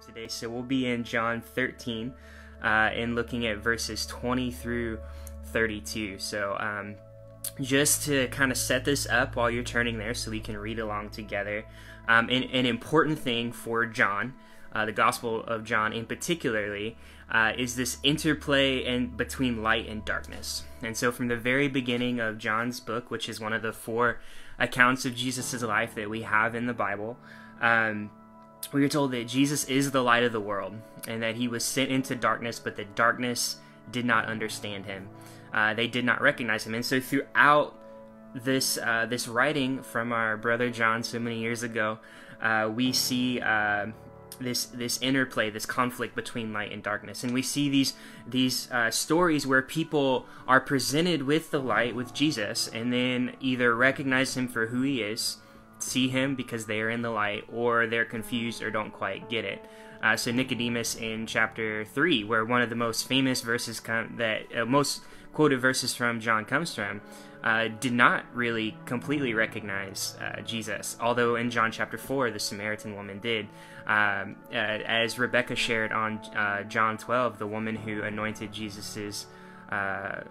today. So we'll be in John 13 and looking at verses 20 through 32. So just to kind of set this up while you're turning there so we can read along together, an important thing for John, the Gospel of John in particularly, is this interplay between light and darkness. And so from the very beginning of John's book, which is one of the 4 accounts of Jesus' life that we have in the Bible, we are told that Jesus is the light of the world and that he was sent into darkness, but the darkness did not understand him. They did not recognize him. And so throughout this writing from our brother John so many years ago, we see this interplay, this conflict between light and darkness. And we see these stories where people are presented with the light, with Jesus, and then either recognize him for who he is, see him because they are in the light, or they're confused or don't quite get it. So Nicodemus in chapter 3, where one of the most famous verses most quoted verses from John comes from, did not really completely recognize Jesus, although in John chapter 4 the Samaritan woman did. As Rebecca shared on John 12, the woman who anointed Jesus at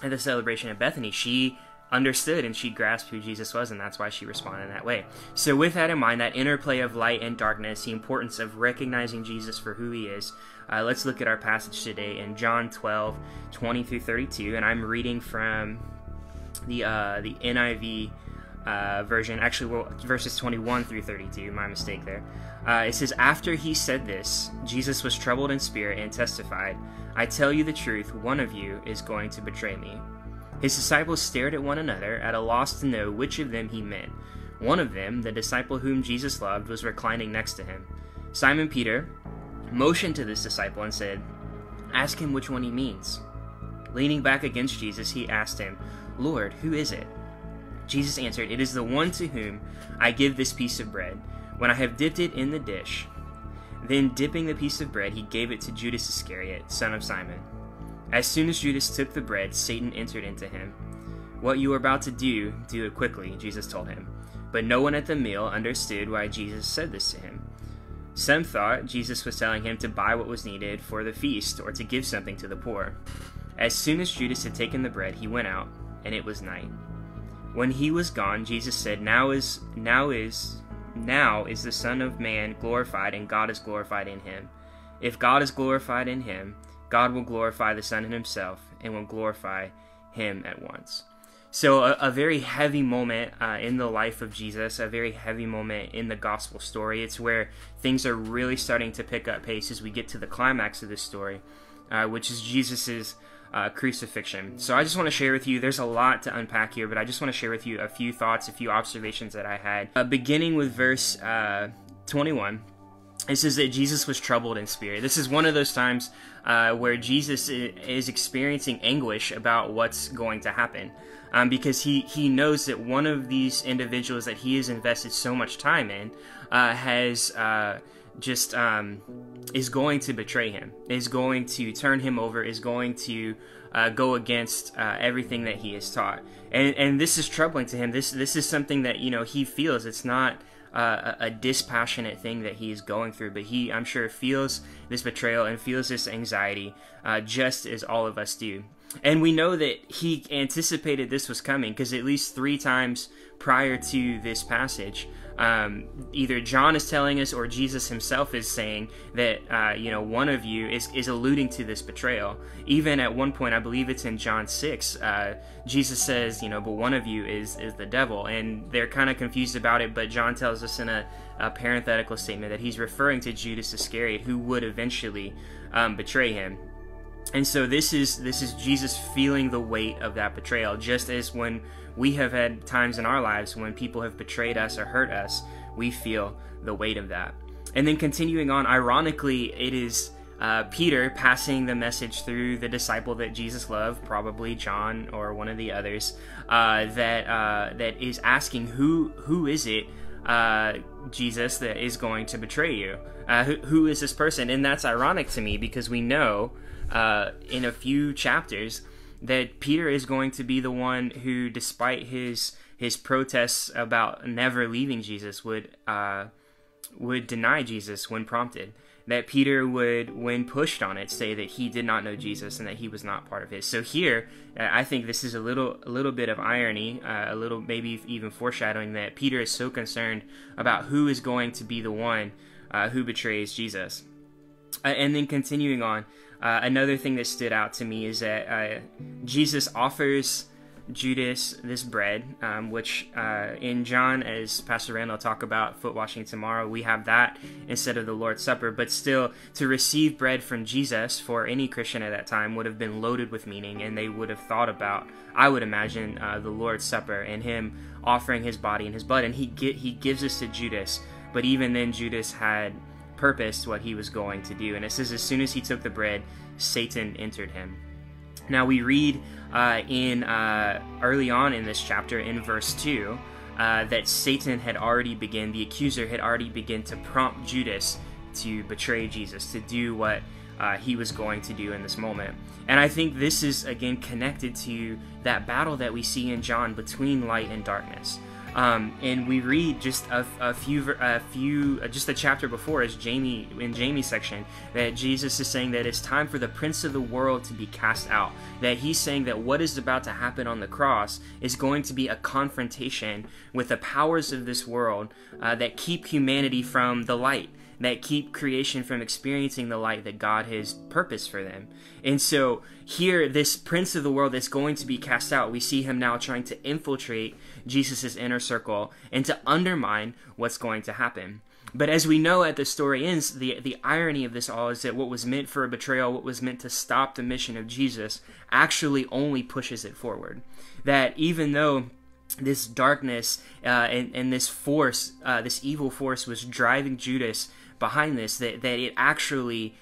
the celebration of Bethany, she understood and she grasped who Jesus was, and that's why she responded in that way. So with that in mind, that interplay of light and darkness, the importance of recognizing Jesus for who he is, let's look at our passage today in John 12, 20 through 32, and I'm reading from the NIV version, actually, verses 21 through 32, my mistake there. It says, "After he said this, Jesus was troubled in spirit and testified, 'I tell you the truth, one of you is going to betray me.' His disciples stared at one another, at a loss to know which of them he meant. One of them, the disciple whom Jesus loved, was reclining next to him. Simon Peter motioned to this disciple and said, 'Ask him which one he means.' Leaning back against Jesus, he asked him, 'Lord, who is it?' Jesus answered, 'It is the one to whom I give this piece of bread, when I have dipped it in the dish.' Then, dipping the piece of bread, he gave it to Judas Iscariot, son of Simon. As soon as Judas took the bread, Satan entered into him. 'What you are about to do, do it quickly,' Jesus told him. But no one at the meal understood why Jesus said this to him. Some thought Jesus was telling him to buy what was needed for the feast or to give something to the poor. As soon as Judas had taken the bread, he went out, and it was night. When he was gone, Jesus said, Now is the Son of Man glorified, and God is glorified in him. If God is glorified in him, God will glorify the Son in himself and will glorify him at once." So a very heavy moment in the life of Jesus, a very heavy moment in the gospel story. It's where things are really starting to pick up pace as we get to the climax of this story, which is Jesus's crucifixion. So I just want to share with you, there's a lot to unpack here, but I just want to share with you a few thoughts, a few observations that I had. Beginning with verse 21, it says that Jesus was troubled in spirit. This is one of those times where Jesus is experiencing anguish about what's going to happen, because he knows that one of these individuals that he has invested so much time in is going to betray him, is going to turn him over, is going to go against everything that he has taught. And this is troubling to him. This is something that, he feels. It's not a dispassionate thing that he is going through, but he, I'm sure, feels this betrayal and feels this anxiety just as all of us do. And we know that he anticipated this was coming, because at least 3 times prior to this passage, either John is telling us or Jesus himself is saying that one of you is alluding to this betrayal. Even at one point, I believe it's in John 6, Jesus says, but one of you is the devil, and they're kind of confused about it, but John tells us in a parenthetical statement that he's referring to Judas Iscariot, who would eventually betray him. And so this is Jesus feeling the weight of that betrayal, just as when we have had times in our lives when people have betrayed us or hurt us, we feel the weight of that. And then continuing on, ironically, it is Peter passing the message through the disciple that Jesus loved, probably John or one of the others, that is asking, who is it, Jesus, that is going to betray you? Who is this person? And that's ironic to me, because we know in a few chapters that Peter is going to be the one who, despite his protests about never leaving Jesus, would would deny Jesus when prompted. That Peter would, when pushed on it, say that he did not know Jesus and that he was not part of his. So here, I think this is a little bit of irony, a little maybe even foreshadowing that Peter is so concerned about who is going to be the one who betrays Jesus. And then continuing on, another thing that stood out to me is that Jesus offers Judas this bread, which in John, as Pastor Randall will talk about foot washing tomorrow, we have that instead of the Lord's Supper. But still, to receive bread from Jesus for any Christian at that time would have been loaded with meaning, and they would have thought about, I would imagine, the Lord's Supper and him offering his body and his blood. And he gives this to Judas, but even then Judas had purposed what he was going to do. And it says, as soon as he took the bread, Satan entered him. Now we read early on in this chapter, in verse 2, that Satan had already begun, the accuser had already begun to prompt Judas to betray Jesus, to do what he was going to do in this moment. And I think this is, again, connected to that battle that we see in John between light and darkness. And we read just just a chapter before, as in Jamie's section, that Jesus is saying that it's time for the prince of the world to be cast out. That he's saying that what is about to happen on the cross is going to be a confrontation with the powers of this world that keep humanity from the light, that keep creation from experiencing the light that God has purposed for them. And so here, this prince of the world that's going to be cast out, we see him now trying to infiltrate Jesus' inner circle and to undermine what's going to happen. But as we know at the story ends, the irony of this all is that what was meant for a betrayal, what was meant to stop the mission of Jesus, actually only pushes it forward. That even though this darkness and this force, this evil force was driving Judas behind this, that it actually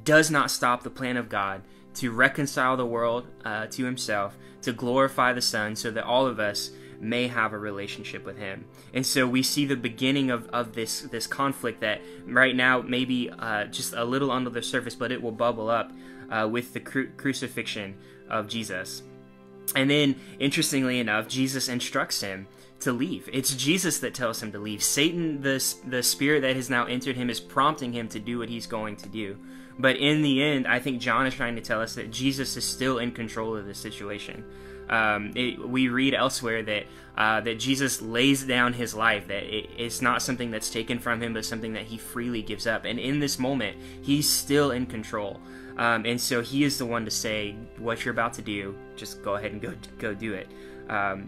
does not stop the plan of God to reconcile the world to himself, to glorify the Son, so that all of us may have a relationship with him. And so we see the beginning of this conflict that right now maybe just a little under the surface, but it will bubble up with the crucifixion of Jesus. And then, interestingly enough, Jesus instructs him to leave. It's Jesus that tells him to leave. Satan, the spirit that has now entered him, is prompting him to do what he's going to do. But in the end, I think John is trying to tell us that Jesus is still in control of the situation. We read elsewhere that Jesus lays down his life, that it's not something that's taken from him, but something that he freely gives up. And in this moment, he's still in control. And so he is the one to say, what you're about to do, just go ahead and go do it.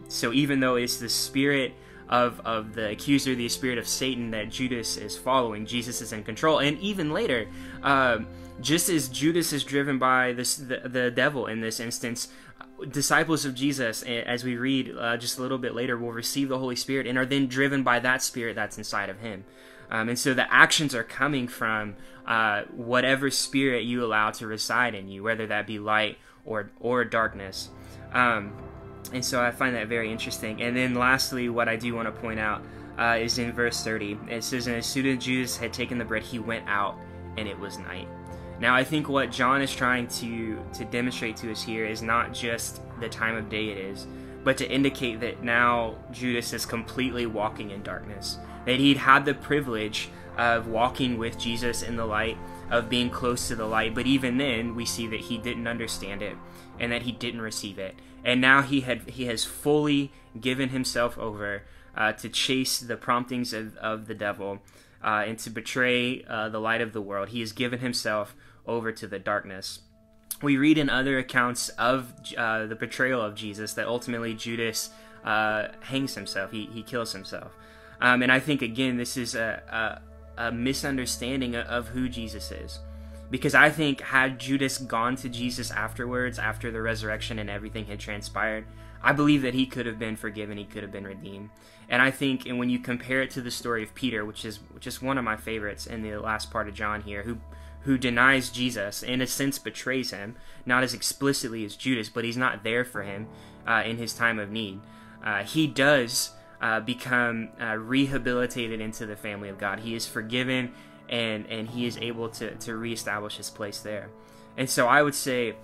So even though it's the spirit of the accuser, the spirit of Satan that Judas is following, Jesus is in control. And even later, just as Judas is driven by the devil in this instance, disciples of Jesus, as we read just a little bit later, will receive the Holy Spirit and are then driven by that spirit that's inside of him. And so the actions are coming from whatever spirit you allow to reside in you, whether that be light or darkness. And so I find that very interesting. And then lastly, what I do want to point out is in verse 30. It says, and as soon as Judas had taken the bread, he went out, and it was night. Now, I think what John is trying to demonstrate to us here is not just the time of day it is, but to indicate that now Judas is completely walking in darkness. That he'd had the privilege of walking with Jesus in the light, of being close to the light, but even then we see that he didn't understand it and that he didn't receive it. And now he has fully given himself over to chase the promptings of the devil and to betray the light of the world. He has given himself over to the darkness. We read in other accounts of the betrayal of Jesus that ultimately Judas hangs himself. He kills himself. And I think, again, this is a misunderstanding of who Jesus is. Because I think had Judas gone to Jesus afterwards, after the resurrection and everything had transpired, I believe that he could have been forgiven, he could have been redeemed. And I think, and when you compare it to the story of Peter, which is just one of my favorites in the last part of John here, who denies Jesus, in a sense betrays him, not as explicitly as Judas, but he's not there for him in his time of need. He does become rehabilitated into the family of God. He is forgiven, and he is able to reestablish his place there. And so I would say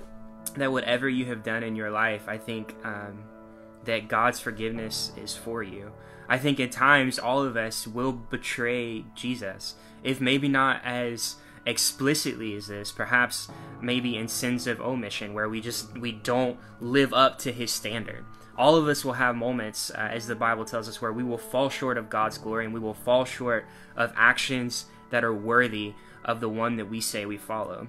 that whatever you have done in your life, I think that God's forgiveness is for you. I think at times all of us will betray Jesus, if maybe not as explicitly as this, perhaps maybe in sins of omission, where we don't live up to his standard. All of us will have moments, as the Bible tells us, where we will fall short of God's glory, and we will fall short of actions that are worthy of the one that we say we follow.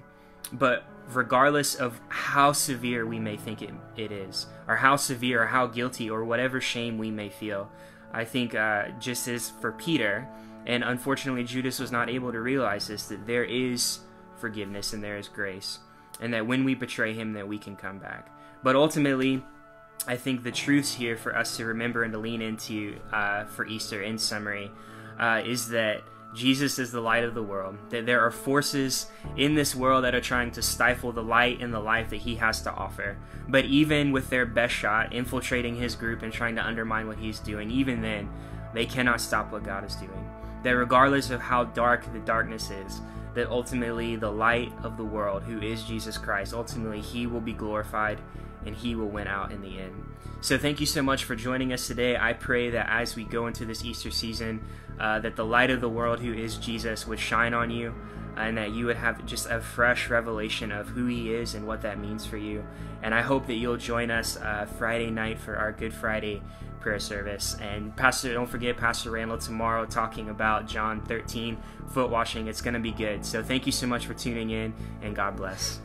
But regardless of how severe we may think it is, or how severe or how guilty or whatever shame we may feel, I think just as for Peter, and unfortunately Judas was not able to realize this, that there is forgiveness and there is grace, and that when we betray him, that we can come back. But ultimately, I think the truths here for us to remember and to lean into for Easter, in summary, is that Jesus is the light of the world, that there are forces in this world that are trying to stifle the light and the life that he has to offer. But even with their best shot, infiltrating his group and trying to undermine what he's doing, even then, they cannot stop what God is doing. That regardless of how dark the darkness is, that ultimately the light of the world, who is Jesus Christ, ultimately he will be glorified and he will win out in the end. So thank you so much for joining us today. I pray that as we go into this Easter season, that the light of the world, who is Jesus, would shine on you, and that you would have just a fresh revelation of who he is and what that means for you. And I hope that you'll join us Friday night for our Good Friday prayer service. And don't forget Pastor Randall tomorrow talking about John 13, foot washing. It's going to be good. So thank you so much for tuning in, and God bless.